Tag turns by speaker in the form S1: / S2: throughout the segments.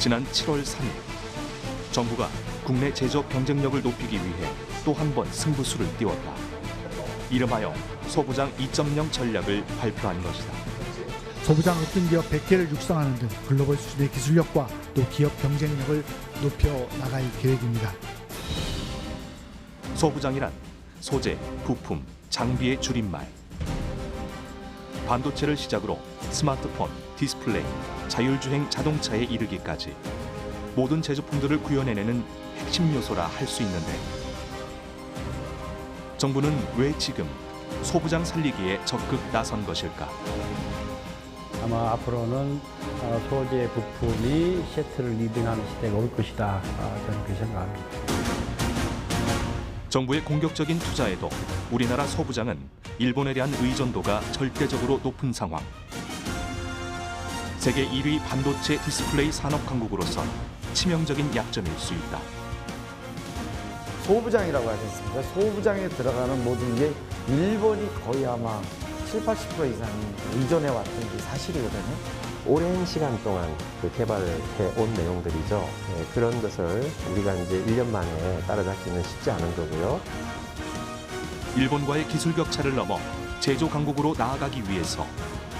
S1: 지난 7월 3일 정부가 국내 제조업 경쟁력을 높이기 위해 또 한 번 승부수를 띄웠다. 이름하여 소부장 2.0 전략을 발표한 것이다.
S2: 소부장 으뜸 기업 100개를 육성하는 등 글로벌 수준의 기술력과 또 기업 경쟁력을 높여 나갈 계획입니다.
S1: 소부장이란 소재, 부품, 장비의 줄임말. 반도체를 시작으로 스마트폰, 디스플레이, 자율주행 자동차에 이르기까지 모든 제조품들을 구현해내는 핵심 요소라 할 수 있는데, 정부는 왜 지금 소부장 살리기에 적극 나선 것일까?
S3: 아마 앞으로는 소재 부품이 세트를 리딩하는 시대가 올 것이다. 저는 그렇게 생각합니다.
S1: 정부의 공격적인 투자에도 우리나라 소부장은 일본에 대한 의존도가 절대적으로 높은 상황. 세계 1위 반도체 디스플레이 산업 강국으로선 치명적인 약점일 수 있다.
S4: 소부장이라고 하지 않습니까? 소부장에 들어가는 모든 게 일본이 거의 아마 70~80% 이상이 의존해 왔던 게 사실이거든요.
S5: 오랜 시간 동안 개발을 해온 내용들이죠. 그런 것을 우리가 이제 1년 만에 따라잡기는 쉽지 않은 거고요.
S1: 일본과의 기술 격차를 넘어 제조 강국으로 나아가기 위해서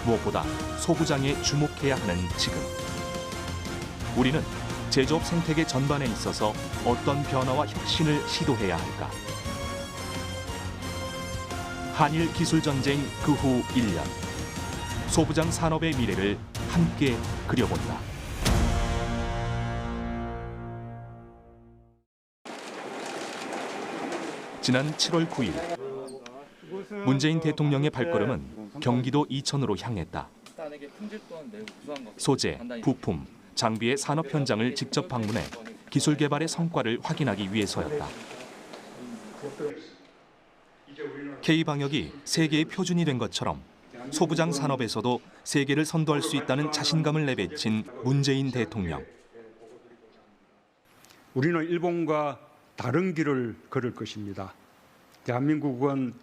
S1: 무엇보다 소부장에 주목해야 하는 지금, 우리는 제조업 생태계 전반에 있어서 어떤 변화와 혁신을 시도해야 할까? 한일 기술 전쟁 그 후 1년, 소부장 산업의 미래를 함께 그려본다. 지난 7월 9일, 문재인 대통령의 발걸음은 경기도 이천으로 향했다. 소재, 부품, 장비의 산업 현장을 직접 방문해 기술 개발의 성과를 확인하기 위해서였다. K방역이 세계의 표준이 된 것처럼 소부장 산업에서도 세계를 선도할 수 있다는 자신감을 내비친 문재인 대통령.
S6: 우리는 일본과 다른 길을 걸을 것입니다. 대한민국은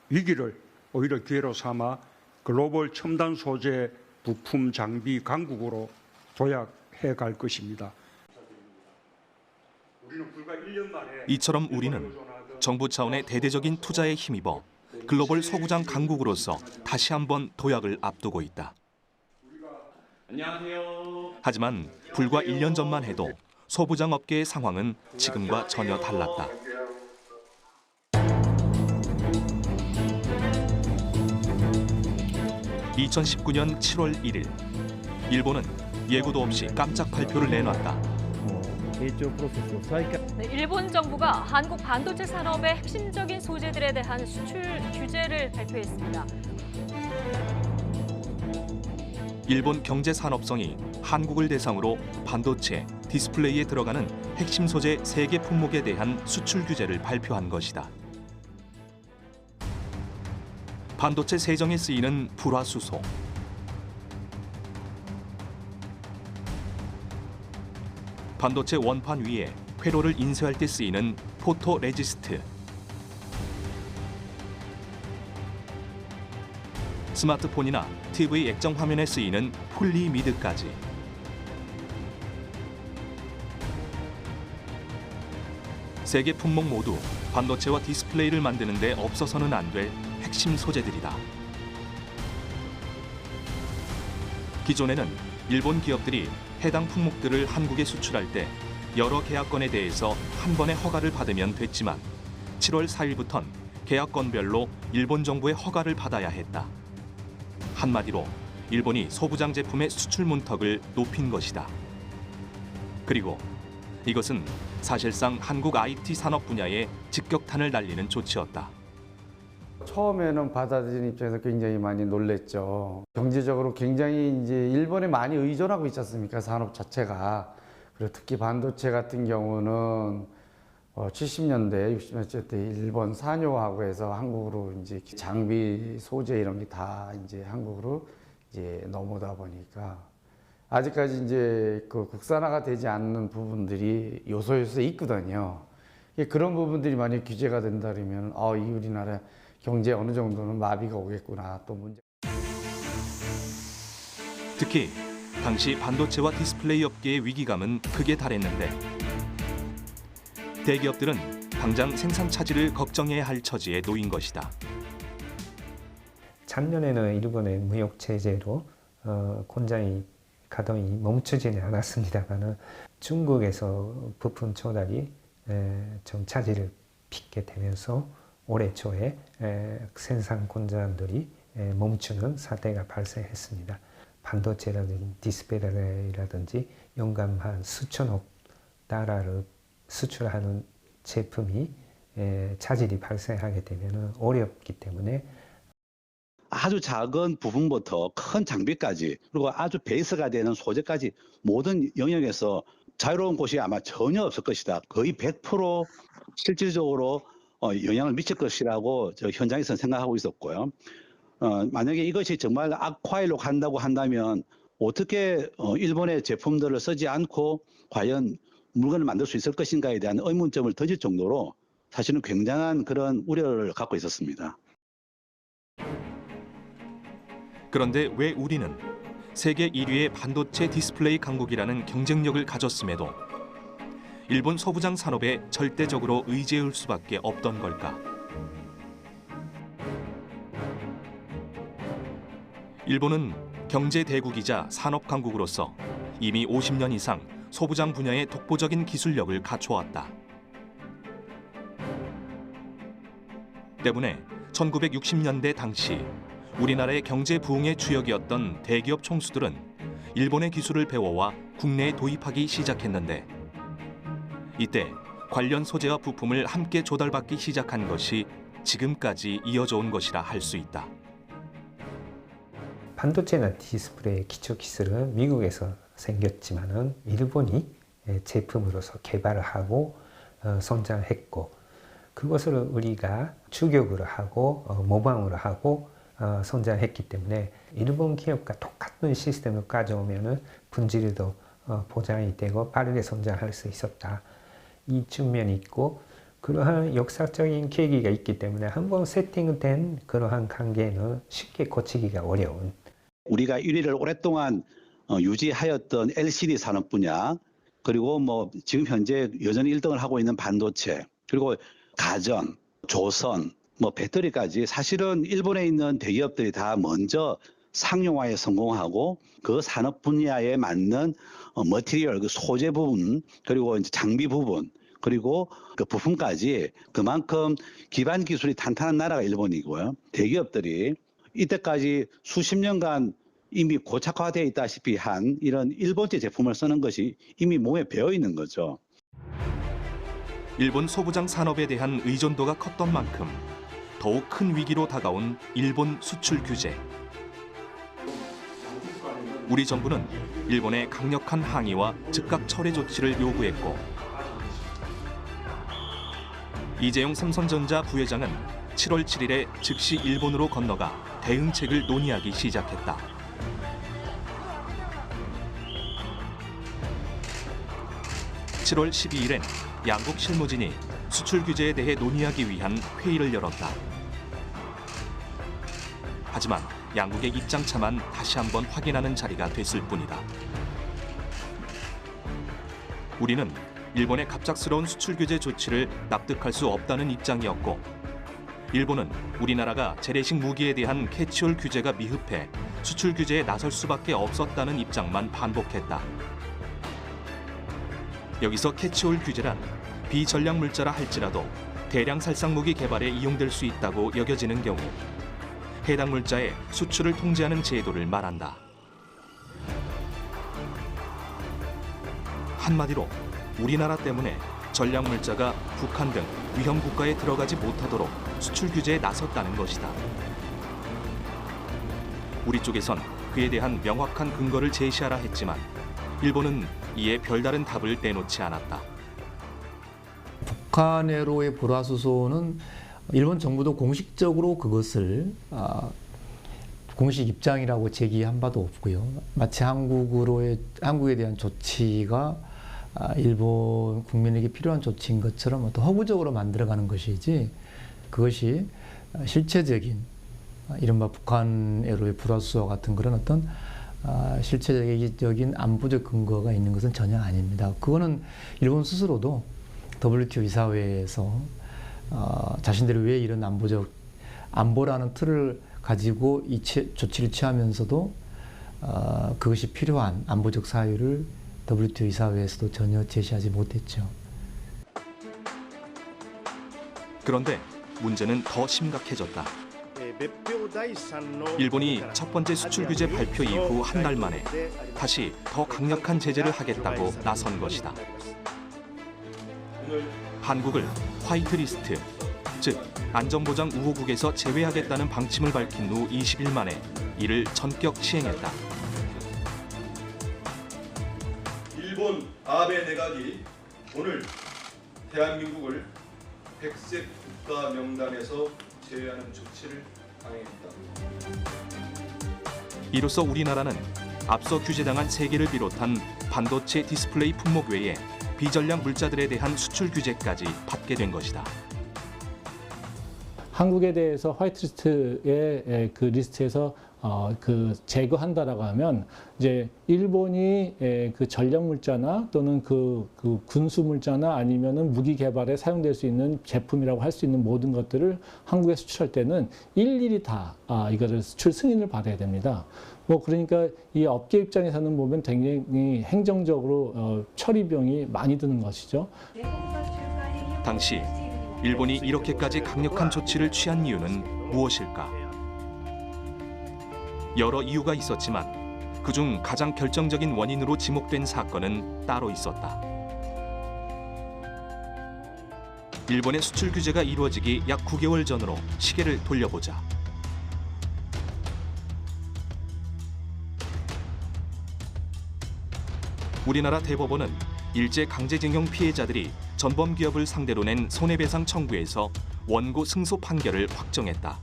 S6: 위기를 오히려 기회로 삼아 글로벌 첨단 소재, 부품, 장비 강국으로 도약해 갈 것입니다.
S1: 이처럼 우리는 정부 차원의 대대적인 투자에 힘입어 글로벌 소부장 강국으로서 다시 한번 도약을 앞두고 있다. 하지만 불과 1년 전만 해도 소부장 업계의 상황은 지금과 전혀 달랐다. 2019년 7월 1일, 일본은 예고도 없이 깜짝 발표를 내놨다.
S7: 일본 정부가 한국 반도체 산업의 핵심적인 소재들에 대한 수출 규제를 발표했습니다.
S1: 일본 경제산업성이 한국을 대상으로 반도체, 디스플레이에 들어가는 핵심 소재 3개 품목에 대한 수출 규제를 발표한 것이다. 반도체 세정에 쓰이는 불화수소, 반도체 원판 위에 회로를 인쇄할 때 쓰이는 포토레지스트, 스마트폰이나 TV 액정 화면에 쓰이는 폴리미드까지. 세 개 품목 모두 반도체와 디스플레이를 만드는 데 없어서는 안 될 핵심 소재들이다. 기존에는 일본 기업들이 해당 품목들을 한국에 수출할 때 여러 계약건에 대해서 한 번에 허가를 받으면 됐지만 7월 4일부턴 계약건별로 일본 정부의 허가를 받아야 했다. 한마디로 일본이 소부장 제품의 수출 문턱을 높인 것이다. 그리고 이것은 사실상 한국 IT 산업 분야에 직격탄을 날리는 조치였다.
S4: 처음에는 받아들인 입장에서 굉장히 많이 놀랬죠. 경제적으로 굉장히 이제 일본에 많이 의존하고 있지 않습니까? 산업 자체가. 그리고 특히 반도체 같은 경우는 70년대, 60년대 때 일본 산요하고 해서 한국으로 이제 장비, 소재 이런 게 다 이제 한국으로 이제 넘어다 보니까 아직까지 이제 그 국산화가 되지 않는 부분들이 요소에 있거든요. 그런 부분들이 만약 규제가 된다면 이 우리나라 경제 어느 정도는 마비가 오겠구나 또 문제.
S1: 특히 당시 반도체와 디스플레이 업계의 위기감은 극에 달했는데 대기업들은 당장 생산 차질을 걱정해야 할 처지에 놓인 것이다.
S8: 작년에는 일본의 무역 제재로 공장이 가동이 멈추지는 않았습니다만은 중국에서 부품 조달이 좀 차질을 빚게 되면서 올해 초에 생산 공장들이 멈추는 사태가 발생했습니다. 반도체라든지 디스플레이라든지 연간 한 수천억 달러를 수출하는 제품이 차질이 발생하게 되면 어렵기 때문에
S9: 아주 작은 부분부터 큰 장비까지 그리고 아주 베이스가 되는 소재까지 모든 영역에서 자유로운 곳이 아마 전혀 없을 것이다. 거의 100% 실질적으로 영향을 미칠 것이라고 저 현장에서 생각하고 있었고요. 만약에 이것이 정말 악화일로 간다고 한다면 어떻게 일본의 제품들을 쓰지 않고 과연 물건을 만들 수 있을 것인가에 대한 의문점을 던질 정도로 사실은 굉장한 그런 우려를 갖고 있었습니다.
S1: 그런데 왜 우리는 세계 1위의 반도체 디스플레이 강국이라는 경쟁력을 가졌음에도 일본 소부장 산업에 절대적으로 의지할 수밖에 없던 걸까? 일본은 경제 대국이자 산업 강국으로서 이미 50년 이상 소부장 분야의 독보적인 기술력을 갖춰왔다. 때문에 1960년대 당시 우리나라의 경제 부흥의 주역이었던 대기업 총수들은 일본의 기술을 배워와 국내에 도입하기 시작했는데 이때 관련 소재와 부품을 함께 조달받기 시작한 것이 지금까지 이어져 온 것이라 할 수 있다.
S8: 반도체나 디스플레이 기초 기술은 미국에서 생겼지만은 일본이 제품으로서 개발을 하고 성장했고 그것을 우리가 추격으로 하고 모방으로 하고 성장했기 때문에 일본 기업과 똑같은 시스템을 가져오면은 품질도 보장이 되고 빠르게 성장할 수 있었다. 이 측면이 있고 그러한 역사적인 계기가 있기 때문에 한번 세팅된 그러한 관계는 쉽게 고치기가 어려운.
S9: 우리가 1위를 오랫동안 유지하였던 LCD 산업 분야 그리고 뭐 지금 현재 여전히 1등을 하고 있는 반도체 그리고 가전, 조선 뭐 배터리까지 사실은 일본에 있는 대기업들이 다 먼저 상용화에 성공하고 그 산업 분야에 맞는 머티리얼, 그 소재 부분 그리고 이제 장비 부분 그리고 그 부품까지 그만큼 기반 기술이 탄탄한 나라가 일본이고요. 대기업들이 이때까지 수십 년간 이미 고착화되어 있다시피 한 이런 일본제 제품을 쓰는 것이 이미 몸에 배어 있는 거죠.
S1: 일본 소부장 산업에 대한 의존도가 컸던 만큼 더욱 큰 위기로 다가온 일본 수출 규제. 우리 정부는 일본의 강력한 항의와 즉각 철회 조치를 요구했고 이재용 삼성전자 부회장은 7월 7일에 즉시 일본으로 건너가 대응책을 논의하기 시작했다. (7월 12일엔) 양국 실무진이 수출 규제에 대해 논의하기 위한 회의를 열었다. 하지만 양국의 입장차만 다시 한번 확인하는 자리가 됐을 뿐이다. 우리는 일본의 갑작스러운 수출 규제 조치를 납득할 수 없다는 입장이었고 일본은 우리나라가 재래식 무기에 대한 캐치홀 규제가 미흡해 수출 규제에 나설 수밖에 없었다는 입장만 반복했다. 여기서 캐치홀 규제란 비전략 물자라 할지라도 대량 살상 무기 개발에 이용될 수 있다고 여겨지는 경우 해당 물자의 수출을 통제하는 제도를 말한다. 한마디로 우리나라 때문에 전략 물자가 북한 등 위험 국가에 들어가지 못하도록 수출 규제에 나섰다는 것이다. 우리 쪽에선 그에 대한 명확한 근거를 제시하라 했지만 일본은 이에 별다른 답을 내놓지 않았다.
S10: 북한해로의 불화수소는 일본 정부도 공식적으로 그것을 공식 입장이라고 제기한 바도 없고요. 마치 한국에 대한 조치가 일본 국민에게 필요한 조치인 것처럼 어떤 허구적으로 만들어가는 것이지 그것이 실체적인 이른바 북한해로의 불화수소와 같은 그런 어떤 실체적인 안보적 근거가 있는 것은 전혀 아닙니다. 그거는 일본 스스로도 WTO 이사회에서 자신들이 왜 이런 안보라는 틀을 가지고 조치를 취하면서도 그것이 필요한 안보적 사유를 WTO 이사회에서도 전혀 제시하지 못했죠.
S1: 그런데 문제는 더 심각해졌다. 일본이 첫 번째 수출 규제 발표 이후 한 달 만에 다시 더 강력한 제재를 하겠다고 나선 것이다. 한국을 화이트리스트, 즉 안전보장 우호국에서 제외하겠다는 방침을 밝힌 후 20일 만에 이를 전격 시행했다.
S11: 일본 아베 내각이 오늘 대한민국을 백색 국가 명단에서 제외하는 조치를 강행했다.
S1: 이로써 우리나라는 앞서 규제당한 3개를 비롯한 반도체 디스플레이 품목 외에 비전략 물자들에 대한 수출 규제까지 받게 된 것이다.
S12: 한국에 대해서 화이트리스트의 그 리스트에서 제거한다라고 하면 이제 일본이 그 전략 물자나 또는 그 군수 물자나 아니면은 무기 개발에 사용될 수 있는 제품이라고 할 수 있는 모든 것들을 한국에 수출할 때는 일일이 다 이거를 수출 승인을 받아야 됩니다. 그러니까 이 업계 입장에서는 보면 굉장히 행정적으로 처리 비용이 많이 드는 것이죠.
S1: 당시 일본이 이렇게까지 강력한 조치를 취한 이유는 무엇일까? 여러 이유가 있었지만 그중 가장 결정적인 원인으로 지목된 사건은 따로 있었다. 일본의 수출 규제가 이루어지기 약 9개월 전으로 시계를 돌려보자. 우리나라 대법원은 일제 강제징용 피해자들이 전범 기업을 상대로 낸 손해배상 청구에서 원고 승소 판결을 확정했다.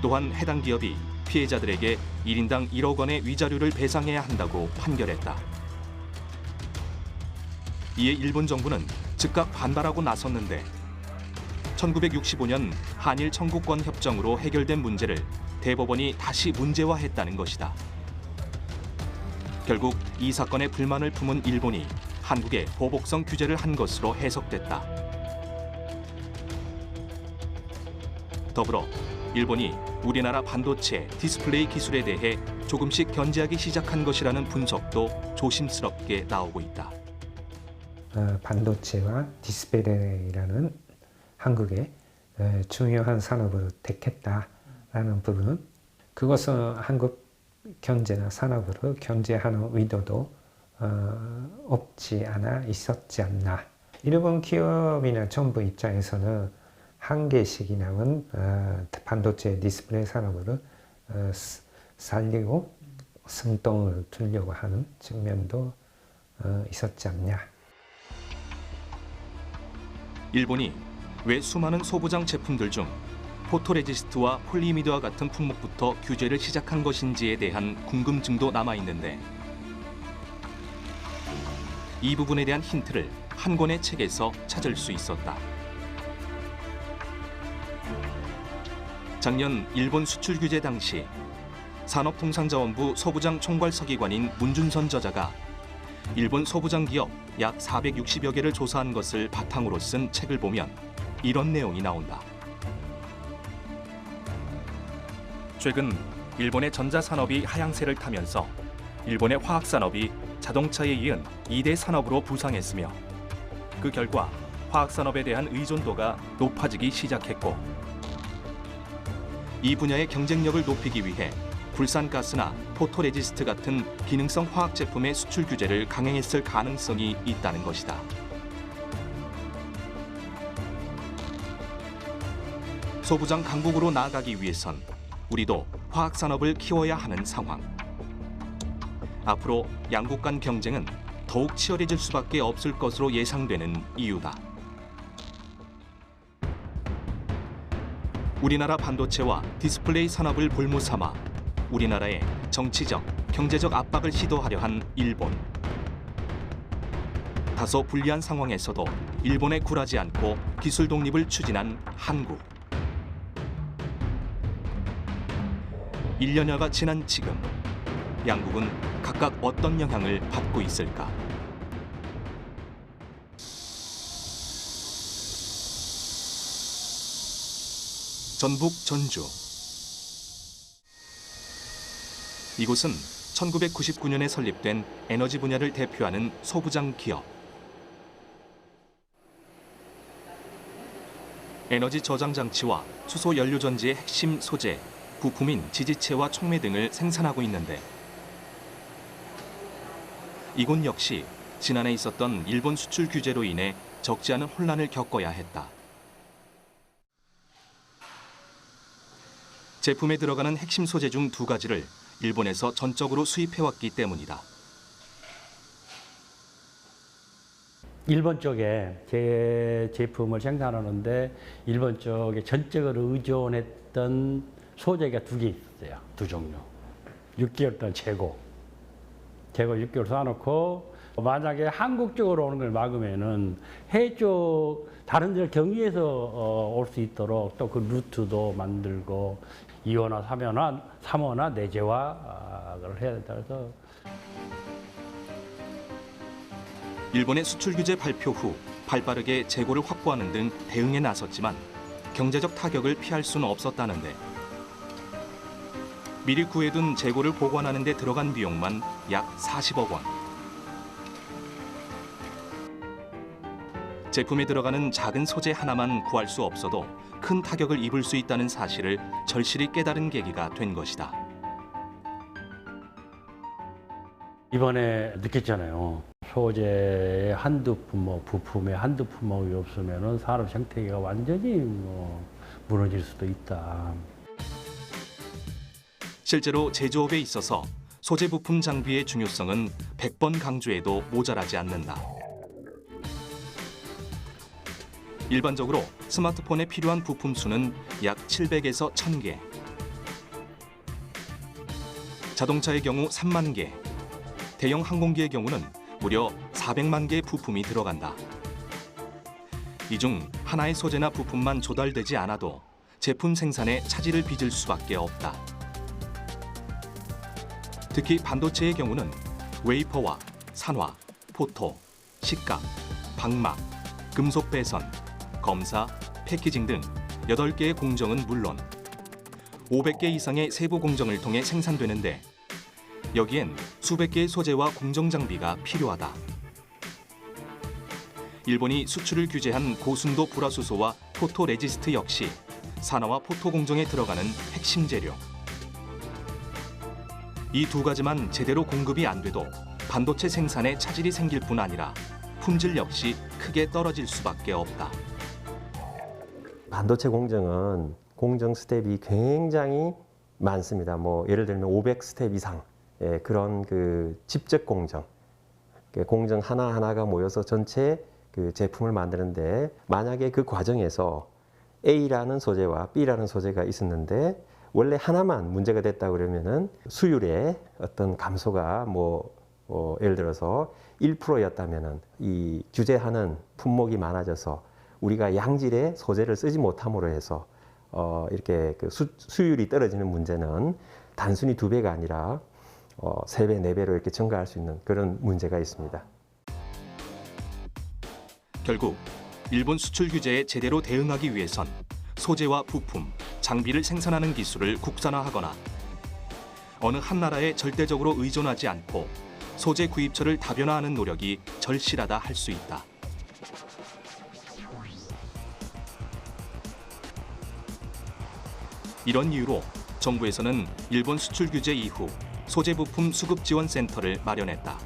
S1: 또한 해당 기업이 피해자들에게 1인당 1억 원의 위자료를 배상해야 한다고 판결했다. 이에 일본 정부는 즉각 반발하고 나섰는데 1965년 한일 청구권 협정으로 해결된 문제를 대법원이 다시 문제화했다는 것이다. 결국 이 사건에 불만을 품은 일본이 한국에 보복성 규제를 한 것으로 해석됐다. 더불어 일본이 우리나라 반도체, 디스플레이 기술에 대해 조금씩 견제하기 시작한 것이라는 분석도 조심스럽게 나오고 있다.
S8: 반도체와 디스플레이라는 한국의 중요한 산업으로 택했다라는 부분, 그것은 한국 경제나 산업으로 견제하는 의도도 없지 않아 있었지 않나. 일본 기업이나 정부 입장에서는 한계식이 남은 반도체 디스플레이 산업을 살리고 승동을 두려고 하는 측면도 있었지 않냐.
S1: 일본이 왜 수많은 소부장 제품들 중 포토레지스트와 폴리미드와 같은 품목부터 규제를 시작한 것인지에 대한 궁금증도 남아있는데 이 부분에 대한 힌트를 한 권의 책에서 찾을 수 있었다. 작년 일본 수출 규제 당시 산업통상자원부 소부장 총괄서기관인 문준선 저자가 일본 소부장 기업 약 460여 개를 조사한 것을 바탕으로 쓴 책을 보면 이런 내용이 나온다. 최근 일본의 전자산업이 하향세를 타면서 일본의 화학산업이 자동차에 이은 2대 산업으로 부상했으며 그 결과 화학산업에 대한 의존도가 높아지기 시작했고 이 분야의 경쟁력을 높이기 위해 불산가스나 포토레지스트 같은 기능성 화학 제품의 수출 규제를 강행했을 가능성이 있다는 것이다. 소부장 강국으로 나아가기 위해선 우리도 화학산업을 키워야 하는 상황. 앞으로 양국 간 경쟁은 더욱 치열해질 수밖에 없을 것으로 예상되는 이유다. 우리나라 반도체와 디스플레이 산업을 볼모 삼아 우리나라에 정치적, 경제적 압박을 시도하려 한 일본. 다소 불리한 상황에서도 일본에 굴하지 않고 기술 독립을 추진한 한국. 1년여가 지난 지금 양국은 각각 어떤 영향을 받고 있을까? 전북 전주. 이곳은 1999년에 설립된 에너지 분야를 대표하는 소부장 기업. 에너지 저장 장치와 수소 연료 전지의 핵심 소재, 부품인 지지체와 촉매 등을 생산하고 있는데 이곳 역시 지난해 있었던 일본 수출 규제로 인해 적지 않은 혼란을 겪어야 했다. 제품에 들어가는 핵심 소재 중 2가지를 일본에서 전적으로 수입해왔기 때문이다.
S3: 일본 쪽에 제 제품을 생산하는데 일본 쪽에 전적으로 의존했던 소재가 2개 있었어요. 2종류. 6개월 동안 재고 6개월 쌓아놓고 만약에 한국 쪽으로 오는 걸 막으면은 해외 쪽 다른 데 경유해서 올 수 있도록 또 그 루트도 만들고 2호나 3호나 내재화를 해야 된다 해서
S1: 일본의 수출 규제 발표 후 발빠르게 재고를 확보하는 등 대응에 나섰지만 경제적 타격을 피할 수는 없었다는데 미리 구해둔 재고를 보관하는 데 들어간 비용만 약 40억 원. 제품에 들어가는 작은 소재 하나만 구할 수 없어도 큰 타격을 입을 수 있다는 사실을 절실히 깨달은 계기가 된 것이다.
S3: 이번에 느꼈잖아요. 소재의 한두 품목, 부품의 한두 품목이 없으면 산업 생태계가 완전히 무너질 수도 있다.
S1: 실제로 제조업에 있어서 소재 부품 장비의 중요성은 100번 강조해도 모자라지 않는다. 일반적으로 스마트폰에 필요한 부품 수는 약 700에서 1000개. 자동차의 경우 3만 개, 대형 항공기의 경우는 무려 400만 개의 부품이 들어간다. 이 중 하나의 소재나 부품만 조달되지 않아도 제품 생산에 차질을 빚을 수밖에 없다. 특히 반도체의 경우는 웨이퍼와 산화, 포토, 식감, 방막, 금속 배선, 검사, 패키징 등 8개의 공정은 물론 500개 이상의 세부 공정을 통해 생산되는데 여기엔 수백 개의 소재와 공정 장비가 필요하다. 일본이 수출을 규제한 고순도 불화수소와 포토레지스트 역시 산화와 포토 공정에 들어가는 핵심 재료. 이 2가지만 제대로 공급이 안 돼도 반도체 생산에 차질이 생길 뿐 아니라 품질 역시 크게 떨어질 수밖에 없다.
S5: 반도체 공정은 공정 스텝이 굉장히 많습니다. 예를 들면 500 스텝 이상 그런 그 집적 공정, 공정 하나하나가 모여서 전체 그 제품을 만드는데 만약에 그 과정에서 A라는 소재와 B라는 소재가 있었는데 원래 하나만 문제가 됐다 그러면은 수율의 어떤 감소가 예를 들어서 1%였다면은 이 규제하는 품목이 많아져서 우리가 양질의 소재를 쓰지 못함으로 해서 이렇게 그 수율이 떨어지는 문제는 단순히 2배가 아니라 3배, 4배로 이렇게 증가할 수 있는 그런 문제가 있습니다.
S1: 결국 일본 수출 규제에 제대로 대응하기 위해선 소재와 부품, 장비를 생산하는 기술을 국산화하거나 어느 한 나라에 절대적으로 의존하지 않고 소재 구입처를 다변화하는 노력이 절실하다 할 수 있다. 이런 이유로 정부에서는 일본 수출 규제 이후 소재 부품 수급 지원 센터를 마련했다.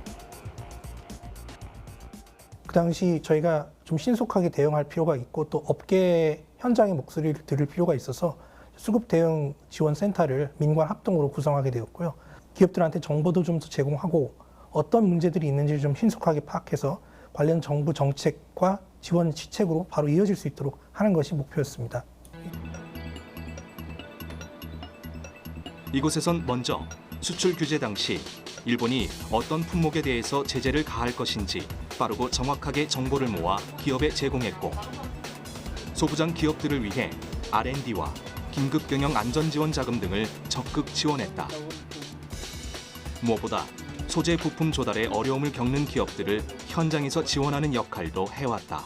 S13: 그 당시 저희가 좀 신속하게 대응할 필요가 있고 또 업계 현장의 목소리를 들을 필요가 있어서 수급 대응 지원 센터를 민관 합동으로 구성하게 되었고요. 기업들한테 정보도 좀 더 제공하고 어떤 문제들이 있는지를 좀 신속하게 파악해서 관련 정부 정책과 지원 시책으로 바로 이어질 수 있도록 하는 것이 목표였습니다.
S1: 이곳에선 먼저 수출 규제 당시 일본이 어떤 품목에 대해서 제재를 가할 것인지 빠르고 정확하게 정보를 모아 기업에 제공했고 소부장 기업들을 위해 R&D와 긴급 경영 안전 지원 자금 등을 적극 지원했다. 무엇보다 소재 부품 조달에 어려움을 겪는 기업들을 현장에서 지원하는 역할도 해왔다.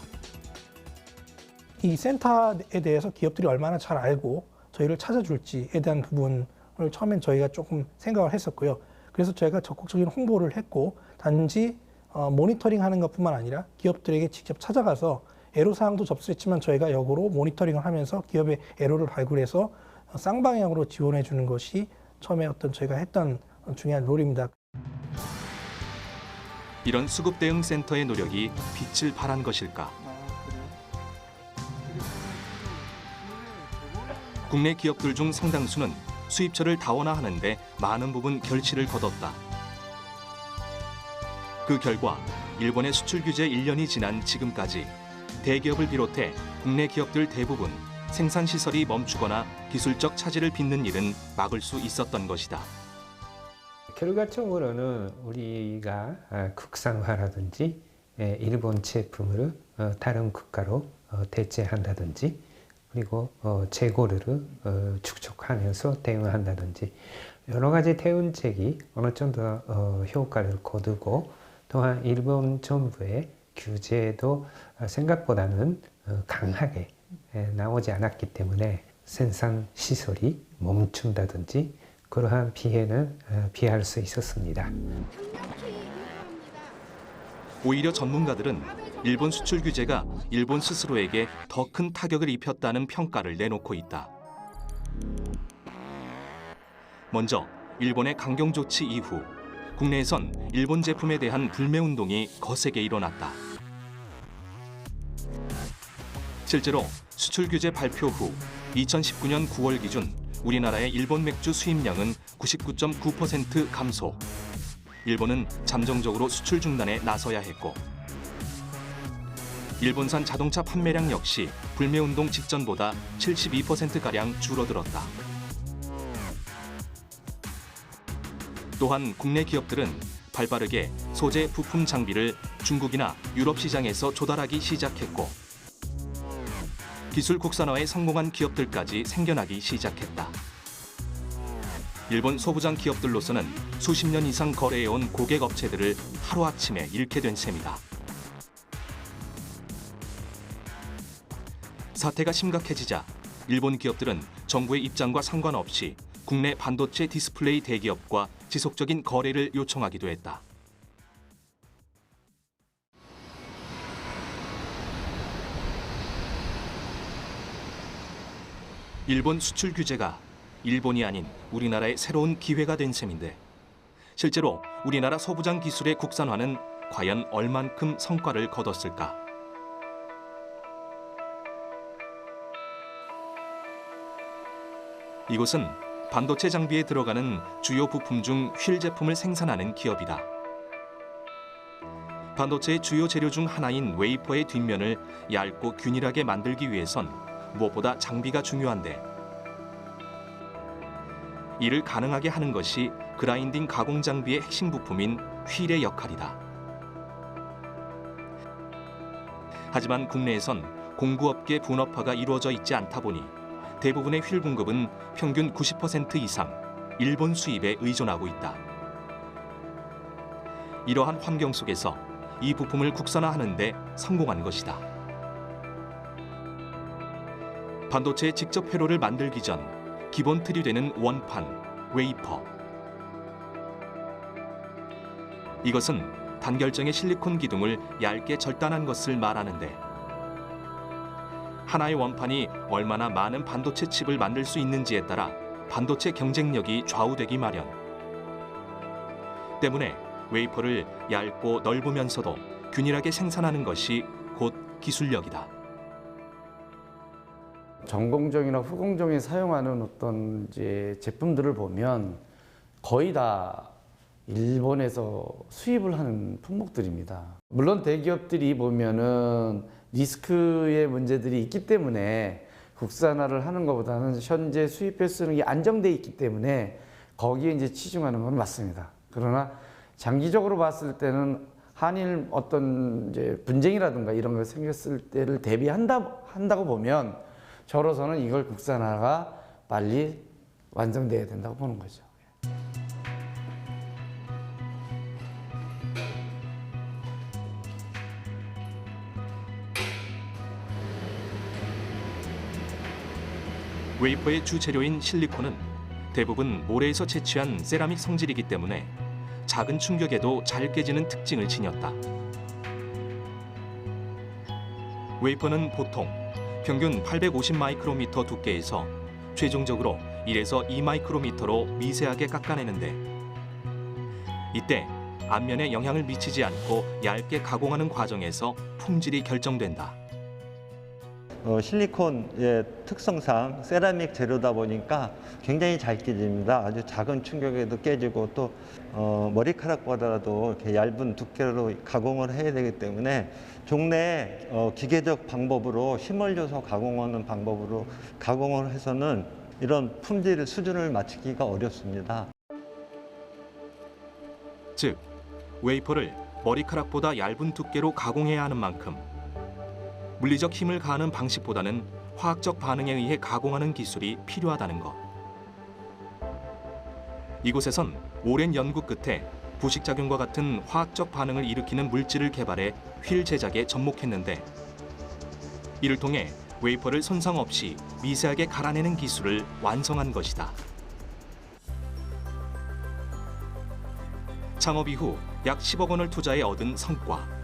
S13: 이 센터에 대해서 기업들이 얼마나 잘 알고 저희를 찾아줄지에 대한 부분을 처음엔 저희가 조금 생각을 했었고요. 그래서 저희가 적극적인 홍보를 했고, 단지 모니터링하는 것뿐만 아니라 기업들에게 직접 찾아가서 애로사항도 접수했지만 저희가 역으로 모니터링을 하면서 기업의 애로를 발굴해서 쌍방향으로 지원해 주는 것이 처음에 저희가 했던 중요한 롤입니다.
S1: 이런 수급 대응 센터의 노력이 빛을 발한 것일까? 국내 기업들 중 상당수는 수입처를 다원화하는 데 많은 부분 결실을 거뒀다. 그 결과 일본의 수출 규제 1년이 지난 지금까지 대기업을 비롯해 국내 기업들 대부분 생산 시설이 멈추거나 기술적 차질을 빚는 일은 막을 수 있었던 것이다.
S8: 결과적으로는 우리가 국산화라든지 일본 제품을 다른 국가로 대체한다든지, 그리고 재고를 축적하면서 대응한다든지 여러 가지 대응책이 어느 정도 효과를 거두고, 또한 일본 정부의 규제도 생각보다는 강하게 나오지 않았기 때문에 생산 시설이 멈춘다든지 그러한 피해는 피할 수 있었습니다.
S1: 오히려 전문가들은 일본 수출 규제가 일본 스스로에게 더 큰 타격을 입혔다는 평가를 내놓고 있다. 먼저 일본의 강경 조치 이후 국내에선 일본 제품에 대한 불매 운동이 거세게 일어났다. 실제로 수출 규제 발표 후 2019년 9월 기준 우리나라의 일본 맥주 수입량은 99.9% 감소. 일본은 잠정적으로 수출 중단에 나서야 했고, 일본산 자동차 판매량 역시 불매운동 직전보다 72%가량 줄어들었다. 또한 국내 기업들은 발빠르게 소재 부품 장비를 중국이나 유럽 시장에서 조달하기 시작했고, 기술 국산화에 성공한 기업들까지 생겨나기 시작했다. 일본 소부장 기업들로서는 수십 년 이상 거래해온 고객 업체들을 하루아침에 잃게 된 셈이다. 사태가 심각해지자 일본 기업들은 정부의 입장과 상관없이 국내 반도체 디스플레이 대기업과 지속적인 거래를 요청하기도 했다. 일본 수출 규제가 일본이 아닌 우리나라의 새로운 기회가 된 셈인데, 실제로 우리나라 소부장 기술의 국산화는 과연 얼만큼 성과를 거뒀을까? 이곳은 반도체 장비에 들어가는 주요 부품 중 휠 제품을 생산하는 기업이다. 반도체의 주요 재료 중 하나인 웨이퍼의 뒷면을 얇고 균일하게 만들기 위해선 무엇보다 장비가 중요한데, 이를 가능하게 하는 것이 그라인딩 가공 장비의 핵심 부품인 휠의 역할이다. 하지만 국내에선 공구업계 분업화가 이루어져 있지 않다 보니 대부분의 휠 공급은 평균 90% 이상 일본 수입에 의존하고 있다. 이러한 환경 속에서 이 부품을 국산화하는 데 성공한 것이다. 반도체의 직접 회로를 만들기 전 기본 틀이 되는 원판, 웨이퍼. 이것은 단결정의 실리콘 기둥을 얇게 절단한 것을 말하는데, 하나의 원판이 얼마나 많은 반도체 칩을 만들 수 있는지에 따라 반도체 경쟁력이 좌우되기 마련. 때문에 웨이퍼를 얇고 넓으면서도 균일하게 생산하는 것이 곧 기술력이다.
S4: 전공정이나 후공정에 사용하는 어떤 이제 제품들을 보면 거의 다 일본에서 수입을 하는 품목들입니다. 물론 대기업들이 보면은 리스크의 문제들이 있기 때문에 국산화를 하는 것보다는 현재 수입해 쓰는 게 안정돼 있기 때문에 거기에 이제 치중하는 건 맞습니다. 그러나 장기적으로 봤을 때는 한일 어떤 이제 분쟁이라든가 이런 거 생겼을 때를 대비한다고 보면 저로서는 이걸 국산화가 빨리 완성돼야 된다고 보는 거죠.
S1: 웨이퍼의 주 재료인 실리콘은 대부분 모래에서 채취한 세라믹 성질이기 때문에 작은 충격에도 잘 깨지는 특징을 지녔다. 웨이퍼는 보통 평균 850 마이크로미터 두께에서 최종적으로 1에서 2 마이크로미터로 미세하게 깎아내는데 이때 앞면에 영향을 미치지 않고 얇게 가공하는 과정에서 품질이 결정된다.
S14: 실리콘의 특성상 세라믹 재료다 보니까 굉장히 잘 깨집니다. 아주 작은 충격에도 깨지고 또 머리카락보다도 이렇게 얇은 두께로 가공을 해야 되기 때문에 종래 기계적 방법으로 힘을 줘서 가공하는 방법으로 가공을 해서는 이런 품질 수준을 맞추기가 어렵습니다.
S1: 즉, 웨이퍼를 머리카락보다 얇은 두께로 가공해야 하는 만큼 물리적 힘을 가하는 방식보다는 화학적 반응에 의해 가공하는 기술이 필요하다는 것. 이곳에선 오랜 연구 끝에 부식작용과 같은 화학적 반응을 일으키는 물질을 개발해 휠 제작에 접목했는데 이를 통해 웨이퍼를 손상 없이 미세하게 갈아내는 기술을 완성한 것이다. 창업 이후 약 10억 원을 투자해 얻은 성과.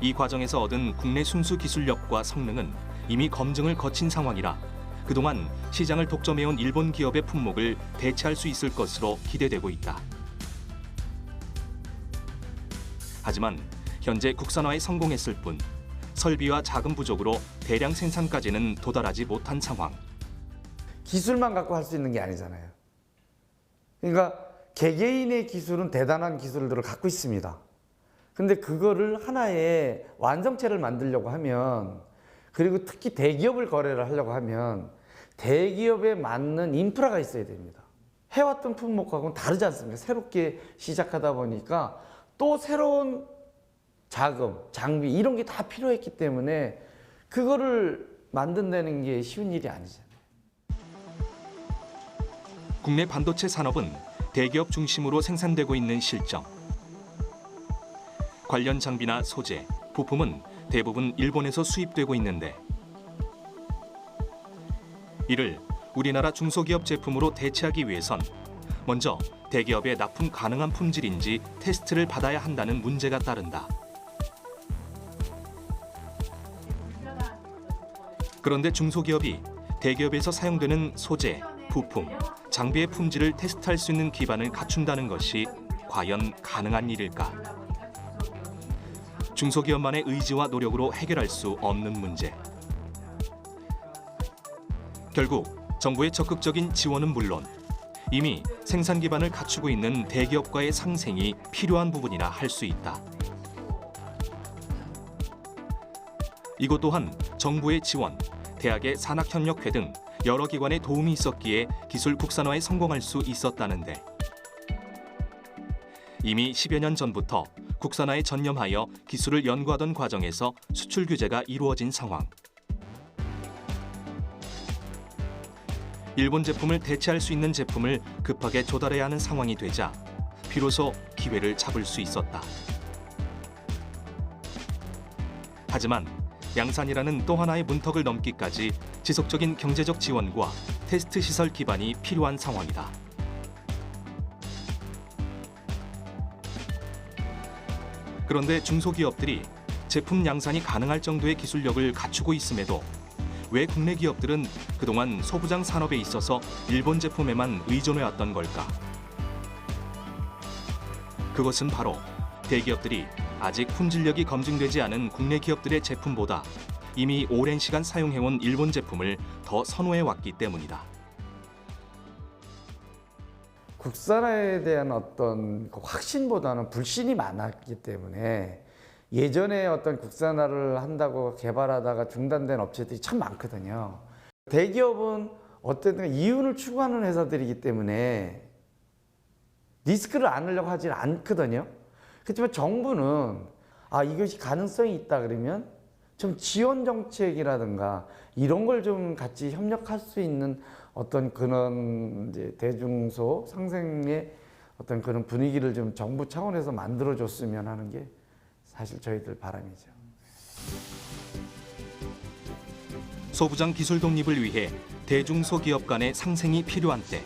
S1: 이 과정에서 얻은 국내 순수 기술력과 성능은 이미 검증을 거친 상황이라 그동안 시장을 독점해온 일본 기업의 품목을 대체할 수 있을 것으로 기대되고 있다. 하지만 현재 국산화에 성공했을 뿐 설비와 자금 부족으로 대량 생산까지는 도달하지 못한 상황.
S4: 기술만 갖고 할 수 있는 게 아니잖아요. 그러니까 개개인의 기술은 대단한 기술들을 갖고 있습니다. 근데 그거를 하나의 완성체를 만들려고 하면, 그리고 특히 대기업을 거래를 하려고 하면 대기업에 맞는 인프라가 있어야 됩니다. 해왔던 품목하고는 다르지 않습니까? 새롭게 시작하다 보니까 또 새로운 자금, 장비 이런 게 다 필요했기 때문에 그거를 만든다는 게 쉬운 일이 아니잖아요.
S1: 국내 반도체 산업은 대기업 중심으로 생산되고 있는 실정. 관련 장비나 소재, 부품은 대부분 일본에서 수입되고 있는데 이를 우리나라 중소기업 제품으로 대체하기 위해선 먼저 대기업에 납품 가능한 품질인지 테스트를 받아야 한다는 문제가 따른다. 그런데 중소기업이 대기업에서 사용되는 소재, 부품, 장비의 품질을 테스트할 수 있는 기반을 갖춘다는 것이 과연 가능한 일일까? 중소기업만의 의지와 노력으로 해결할 수 없는 문제. 결국 정부의 적극적인 지원은 물론 이미 생산 기반을 갖추고 있는 대기업과의 상생이 필요한 부분이라 할 수 있다. 이것 또한 정부의 지원, 대학의 산학협력회 등 여러 기관의 도움이 있었기에 기술 국산화에 성공할 수 있었다는데 이미 10여 년 전부터 국산화에 전념하여 기술을 연구하던 과정에서 수출 규제가 이루어진 상황. 일본 제품을 대체할 수 있는 제품을 급하게 조달해야 하는 상황이 되자 비로소 기회를 잡을 수 있었다. 하지만 양산이라는 또 하나의 문턱을 넘기까지 지속적인 경제적 지원과 테스트 시설 기반이 필요한 상황이다. 그런데 중소기업들이 제품 양산이 가능할 정도의 기술력을 갖추고 있음에도 왜 국내 기업들은 그동안 소부장 산업에 있어서 일본 제품에만 의존해왔던 걸까? 그것은 바로 대기업들이 아직 품질력이 검증되지 않은 국내 기업들의 제품보다 이미 오랜 시간 사용해온 일본 제품을 더 선호해왔기 때문이다.
S4: 국산화에 대한 어떤 확신보다는 불신이 많았기 때문에 예전에 어떤 국산화를 한다고 개발하다가 중단된 업체들이 참 많거든요. 대기업은 어떤 이윤을 추구하는 회사들이기 때문에 리스크를 안으려고 하지 않거든요. 그렇지만 정부는 이것이 가능성이 있다 그러면 좀 지원 정책이라든가 이런 걸 좀 같이 협력할 수 있는 어떤 그런 이제 대중소 상생의 어떤 그런 분위기를 좀 정부 차원에서 만들어줬으면 하는 게 사실 저희들 바람이죠.
S1: 소부장 기술 독립을 위해 대중소기업 간의 상생이 필요한 때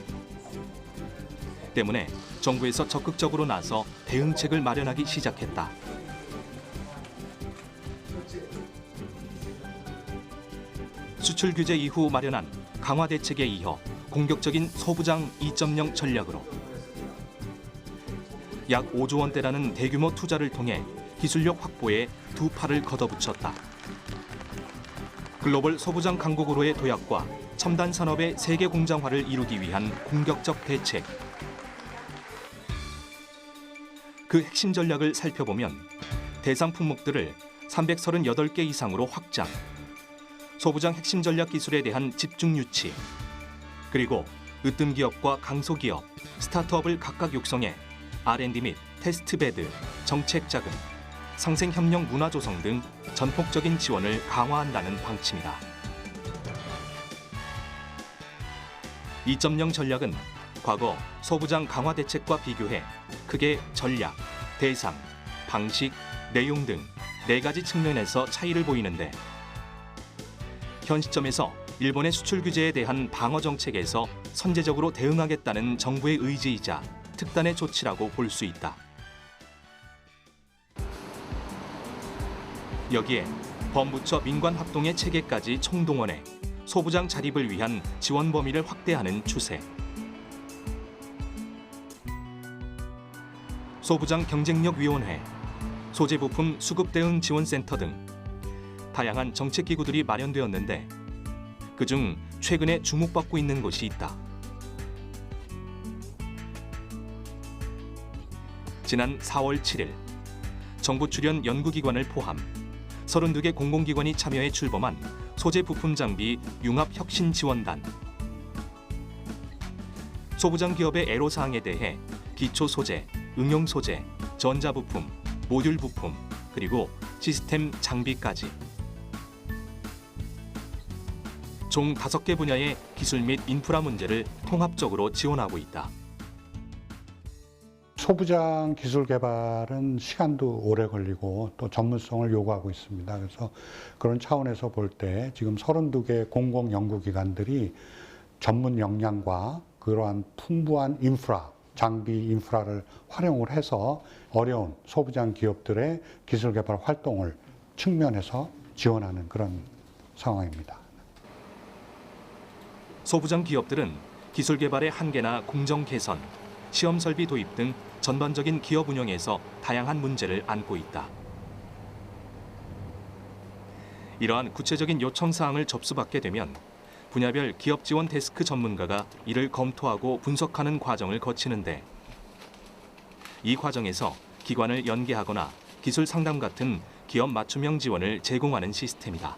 S1: 때문에 정부에서 적극적으로 나서 대응책을 마련하기 시작했다. 수출 규제 이후 마련한 강화 대책에 이어 공격적인 소부장 2.0 전략으로 약 5조 원대라는 대규모 투자를 통해 기술력 확보에 두 팔을 걷어붙였다. 글로벌 소부장 강국으로의 도약과 첨단 산업의 세계 공장화를 이루기 위한 공격적 대책. 그 핵심 전략을 살펴보면 대상 품목들을 338개 이상으로 확장, 소부장 핵심 전략 기술에 대한 집중 유치, 그리고 으뜸 기업과 강소기업, 스타트업을 각각 육성해 R&D 및 테스트베드, 정책 자금, 상생협력 문화 조성 등 전폭적인 지원을 강화한다는 방침이다. 2.0 전략은 과거 소부장 강화 대책과 비교해 크게 전략, 대상, 방식, 내용 등 4가지 측면에서 차이를 보이는데 현 시점에서 일본의 수출 규제에 대한 방어 정책에서 선제적으로 대응하겠다는 정부의 의지이자 특단의 조치라고 볼 수 있다. 여기에 범부처 민관 합동의 체계까지 총동원해 소부장 자립을 위한 지원 범위를 확대하는 추세. 소부장 경쟁력위원회, 소재부품 수급대응 지원센터 등 다양한 정책기구들이 마련되었는데 그중 최근에 주목받고 있는 곳이 있다. 지난 4월 7일 정부 출연 연구기관을 포함 32개 공공기관이 참여해 출범한 소재부품장비 융합혁신지원단. 소부장 기업의 애로사항에 대해 기초소재, 응용소재, 전자부품, 모듈 부품, 그리고 시스템 장비까지 총 5개 분야의 기술 및 인프라 문제를 통합적으로 지원하고 있다.
S15: 소부장 기술 개발은 시간도 오래 걸리고 또 전문성을 요구하고 있습니다. 그래서 그런 차원에서 볼 때 지금 32개 공공연구기관들이 전문 역량과 그러한 풍부한 인프라, 장비 인프라를 활용을 해서 어려운 소부장 기업들의 기술 개발 활동을 측면에서 지원하는 그런 상황입니다.
S1: 소부장 기업들은 기술 개발의 한계나 공정 개선, 시험 설비 도입 등 전반적인 기업 운영에서 다양한 문제를 안고 있다. 이러한 구체적인 요청 사항을 접수받게 되면 분야별 기업 지원 데스크 전문가가 이를 검토하고 분석하는 과정을 거치는데 이 과정에서 기관을 연계하거나 기술 상담 같은 기업 맞춤형 지원을 제공하는 시스템이다.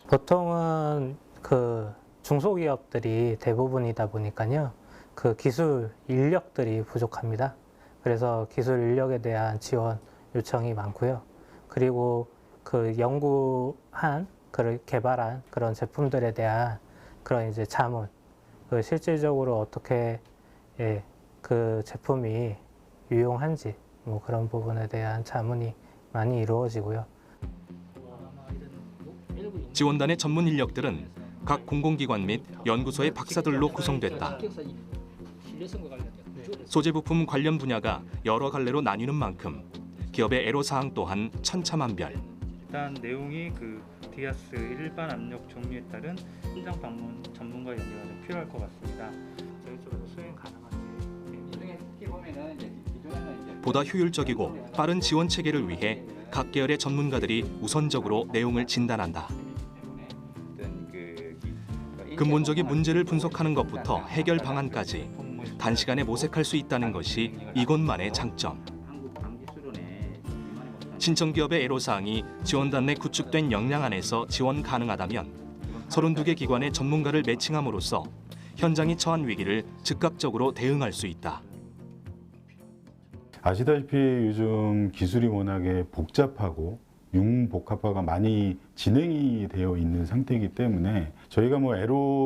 S16: 보통은 그 중소기업들이 대부분이다 보니까요. 그 기술 인력들이 부족합니다. 그래서 기술 인력에 대한 지원 요청이 많고요. 그리고 그 연구한, 개발한 그런 제품들에 대한 그런 이제 자문, 그 실질적으로 어떻게 그 제품이 유용한지 뭐 그런 부분에 대한 자문이 많이 이루어지고요.
S1: 지원단의 전문 인력들은 각 공공기관 및 연구소의 박사들로 구성됐다. 소재부품 관련 분야가 여러 갈래로 나뉘는 만큼 기업의 애로사항 또한 천차만별.
S17: 일단 내용이 그 디아스 일반 압력 종류에 따른 현장 방문 전문가 연계가 좀 필요할 것 같습니다. 저희 쪽에서 수행 가능한지.
S1: 보다 효율적이고 빠른 지원 체계를 위해 각 계열의 전문가들이 우선적으로 내용을 진단한다. 근본적인 문제를 분석하는 것부터 해결 방안까지 단시간에 모색할 수 있다는 것이 이곳만의 장점. 신청 기업의 애로사항이 지원단 내 구축된 역량 안에서 지원 가능하다면 32개 기관의 전문가를 매칭함으로써 현장이 처한 위기를 즉각적으로 대응할 수 있다.
S18: 아시다시피 요즘 기술이 워낙에 복잡하고 융복합화가 많이 진행이 되어 있는 상태이기 때문에 저희가 뭐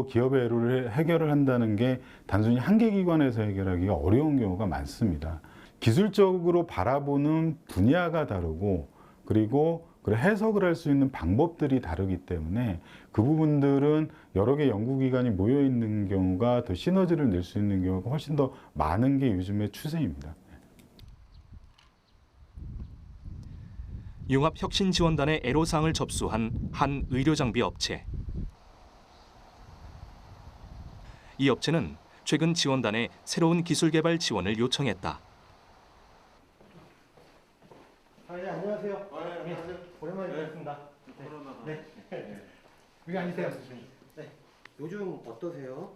S18: 기업의 애로를 해결을 한다는 게 단순히 한 개 기관에서 해결하기가 어려운 경우가 많습니다. 기술적으로 바라보는 분야가 다르고 그리고 해석을 할 수 있는 방법들이 다르기 때문에 그 부분들은 여러 개 연구기관이 모여 있는 경우가 더 시너지를 낼 수 있는 경우가 훨씬 더 많은 게 요즘의 추세입니다.
S1: 융합혁신지원단의 애로사항을 접수한 한 의료장비 업체. 이 업체는 최근 지원단에 새로운 기술 개발 지원을 요청했다.
S19: 네, 안녕하세요. 안녕하세요. 오랜만에 뵙습니다. 네. 여기 앉으세요. 네. 요즘 어떠세요?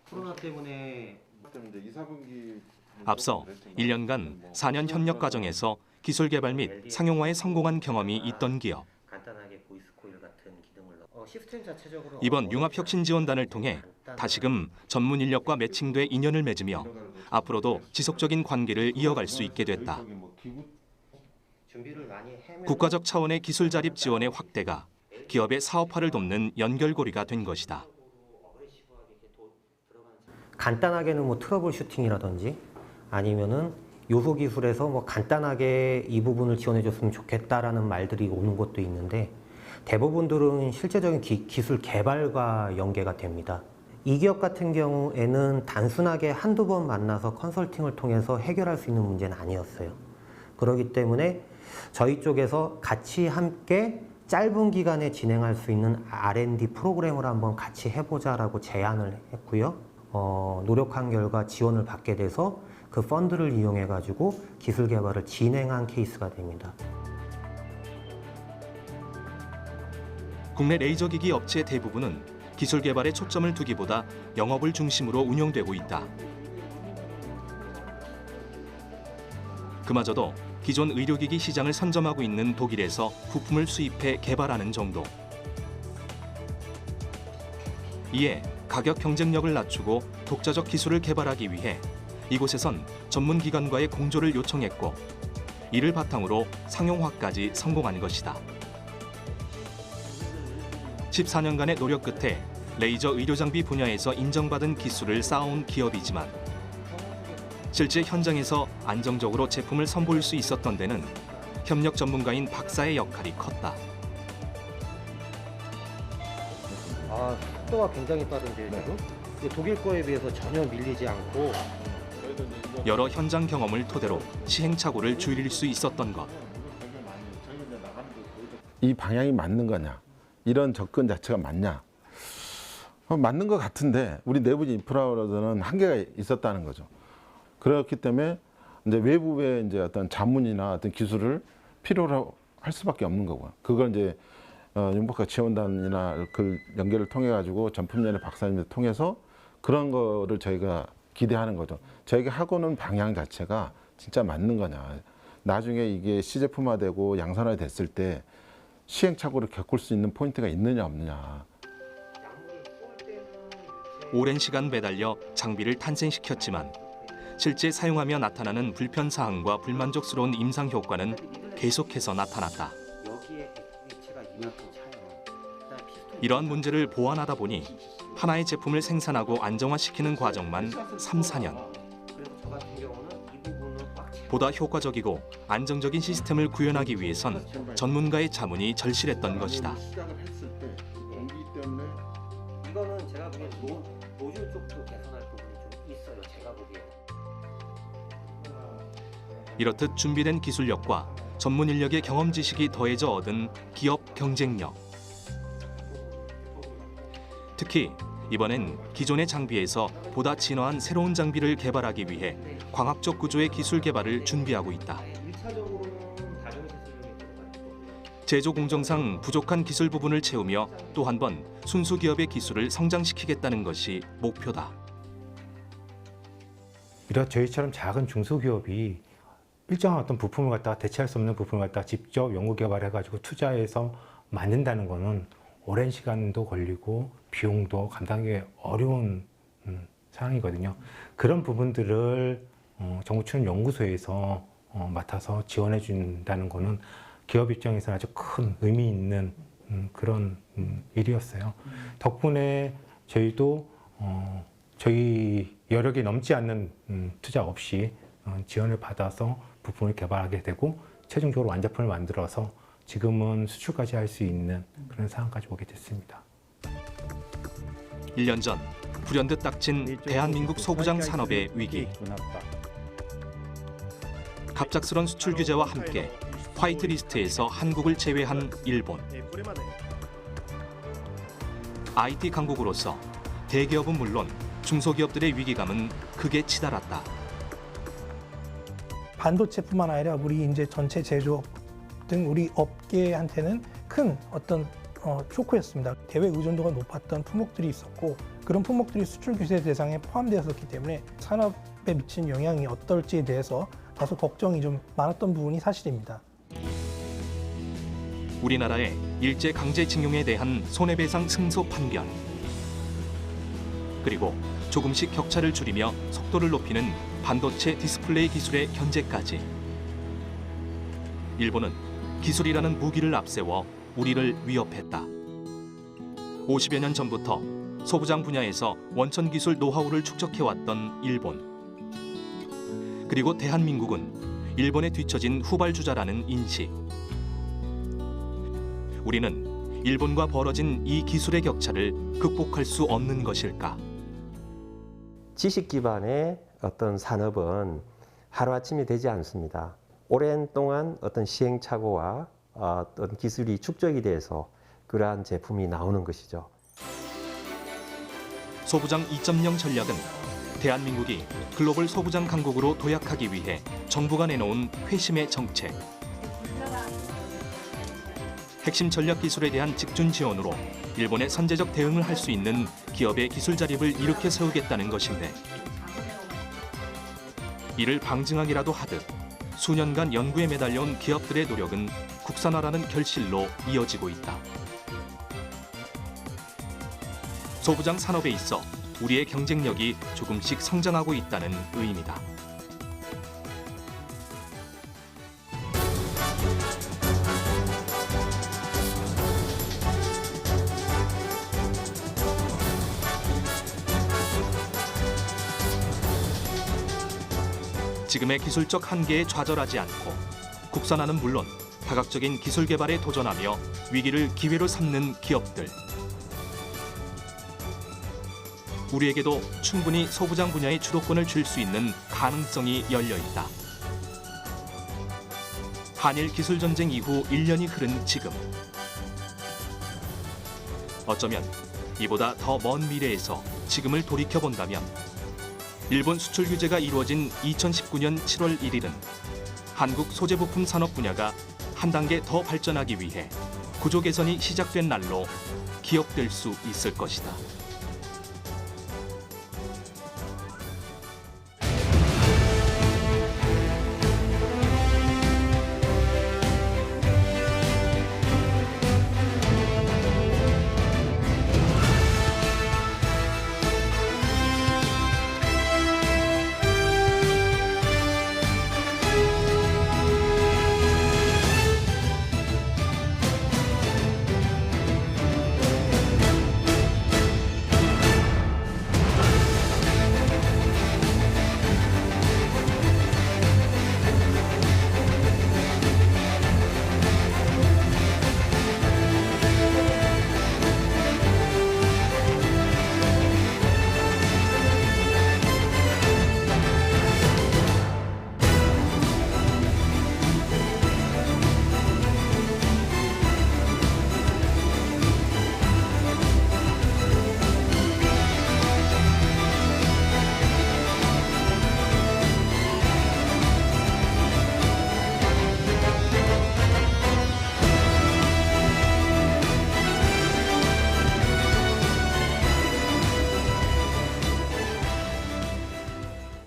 S19: 코로나 때문에
S11: 이제 2사분기
S1: 앞서 1년간 4년 협력 과정에서 기술 개발 및 상용화에 성공한 경험이 있던 기업.
S19: 간단하게 보이스 코일 같은 기능을 시스템 자체적으로
S1: 이번 융합혁신지원단을 통해 다시금 전문 인력과 매칭돼 인연을 맺으며 앞으로도 지속적인 관계를 이어갈 수 있게 됐다. 국가적 차원의 기술 자립 지원의 확대가 기업의 사업화를 돕는 연결고리가 된 것이다.
S19: 간단하게는 뭐 트러블 슈팅이라든지 아니면은 요소 기술에서 뭐 간단하게 이 부분을 지원해 줬으면 좋겠다라는 말들이 오는 것도 있는데 대부분들은 실제적인 기술 개발과 연계가 됩니다. 이 기업 같은 경우에는 단순하게 한두 번 만나서 컨설팅을 통해서 해결할 수 있는 문제는 아니었어요. 그렇기 때문에 저희 쪽에서 같이 함께 짧은 기간에 진행할 수 있는 R&D 프로그램을 한번 같이 해보자라고 제안을 했고요. 노력한 결과 지원을 받게 돼서 그 펀드를 이용해 가지고 기술 개발을 진행한 케이스가 됩니다.
S1: 국내 레이저 기기 업체 대부분은 기술 개발에 초점을 두기보다 영업을 중심으로 운영되고 있다. 그마저도 기존 의료기기 시장을 선점하고 있는 독일에서 부품을 수입해 개발하는 정도. 이에 가격 경쟁력을 낮추고 독자적 기술을 개발하기 위해 이곳에선 전문 기관과의 공조를 요청했고 이를 바탕으로 상용화까지 성공한 것이다. 14년간의 노력 끝에 레이저 의료장비 분야에서 인정받은 기술을 쌓아온 기업이지만 실제 현장에서 안정적으로 제품을 선보일 수 있었던 데는 협력 전문가인 박사의 역할이 컸다.
S19: 속도가 굉장히 빠른데요, 지금? 독일 거에 비해서 전혀 밀리지 않고
S1: 여러 현장 경험을 토대로 시행착오를 줄일 수 있었던 것.
S20: 이 방향이 맞는 거냐? 이런 접근 자체가 맞냐? 맞는 것 같은데 우리 내부 인프라로서는 한계가 있었다는 거죠. 그렇기 때문에 이제 외부의 이제 어떤 자문이나 어떤 기술을 필요로 할 수밖에 없는 거고요. 그걸 이제 융복합 지원단이나 그 연결을 통해 가지고 전품연의 박사님을 통해서 그런 거를 저희가 기대하는 거죠. 저희가 하고는 방향 자체가 진짜 맞는 거냐. 나중에 이게 시제품화되고 양산화 됐을 때 시행착오를 겪을 수 있는 포인트가 있느냐 없느냐.
S1: 오랜 시간 매달려 장비를 탄생시켰지만 실제 사용하며 나타나는 불편사항과 불만족스러운 임상 효과는 계속해서 나타났다. 이러한 문제를 보완하다 보니 하나의 제품을 생산하고 안정화시키는 과정만 3, 4년. 보다 효과적이고 안정적인 시스템을 구현하기 위해선 전문가의 자문이 절실했던 것이다.
S19: 이거는 제가 보기엔 노즐 쪽도 개선할 부분이 좀 있어요. 제가 보기엔.
S1: 이렇듯 준비된 기술력과 전문 인력의 경험 지식이 더해져 얻은 기업 경쟁력. 특히 이번엔 기존의 장비에서 보다 진화한 새로운 장비를 개발하기 위해 광학적 구조의 기술 개발을 준비하고 있다. 제조 공정상 부족한 기술 부분을 채우며 또 한 번 순수 기업의 기술을 성장시키겠다는 것이 목표다.
S21: 이런 저희처럼 작은 중소기업이 일정한 어떤 부품을 갖다가 대체할 수 없는 부품을 갖다가 직접 연구 개발해가지고 투자해서 만든다는 거는 오랜 시간도 걸리고 비용도 감당하기 어려운 상황이거든요. 그런 부분들을 정부출연연구소에서 맡아서 지원해 준다는 거는 기업 입장에서는 아주 큰 의미 있는 그런 일이었어요. 덕분에 저희도 저희 여력이 넘지 않는 투자 없이 지원을 받아서 부품을 개발하게 되고 최종적으로 완제품을 만들어서 지금은 수출까지 할 수 있는 그런 상황까지 오게 됐습니다.
S1: 1년 전 불현듯 닥친 대한민국 소부장 산업의 위기. 갑작스런 수출 규제와 함께 화이트리스트에서 한국을 제외한 일본. IT 강국으로서 대기업은 물론 중소기업들의 위기감은 크게 치달았다.
S13: 반도체뿐만 아니라 우리 이제 전체 제조업 등 우리 업계한테는 큰 어떤 쇼크였습니다. 대외 의존도가 높았던 품목들이 있었고 그런 품목들이 수출 규제 대상에 포함되었기 때문에 산업에 미친 영향이 어떨지에 대해서 다소 걱정이 좀 많았던 부분이 사실입니다.
S1: 우리나라의 일제 강제징용에 대한 손해배상 승소 판결. 그리고 조금씩 격차를 줄이며 속도를 높이는 반도체 디스플레이 기술의 현재까지. 일본은 기술이라는 무기를 앞세워 우리를 위협했다. 50여 년 전부터 소부장 분야에서 원천 기술 노하우를 축적해왔던 일본. 그리고 대한민국은 일본에 뒤처진 후발주자라는 인식. 우리는 일본과 벌어진 이 기술의 격차를 극복할 수 없는 것일까?
S5: 지식 기반의 어떤 산업은 하루아침이 되지 않습니다. 오랜 동안 어떤 시행착오와 어떤 기술이 축적이 돼서 그러한 제품이 나오는 것이죠.
S1: 소부장 2.0 전략은 대한민국이 글로벌 소부장 강국으로 도약하기 위해 정부가 내놓은 회심의 정책. 핵심 전략 기술에 대한 직준 지원으로 일본의 선제적 대응을 할 수 있는 기업의 기술 자립을 일으켜 세우겠다는 것인데, 이를 방증하기라도 하듯 수년간 연구에 매달려온 기업들의 노력은 국산화라는 결실로 이어지고 있다. 소부장 산업에 있어 우리의 경쟁력이 조금씩 성장하고 있다는 의미다. 지금의 기술적 한계에 좌절하지 않고 국산화는 물론 다각적인 기술 개발에 도전하며 위기를 기회로 삼는 기업들. 우리에게도 충분히 소부장 분야의 주도권을 줄 수 있는 가능성이 열려 있다. 한일 기술 전쟁 이후 1년이 흐른 지금, 어쩌면 이보다 더 먼 미래에서 지금을 돌이켜본다면 일본 수출 규제가 이루어진 2019년 7월 1일은 한국 소재부품 산업 분야가 한 단계 더 발전하기 위해 구조 개선이 시작된 날로 기억될 수 있을 것이다.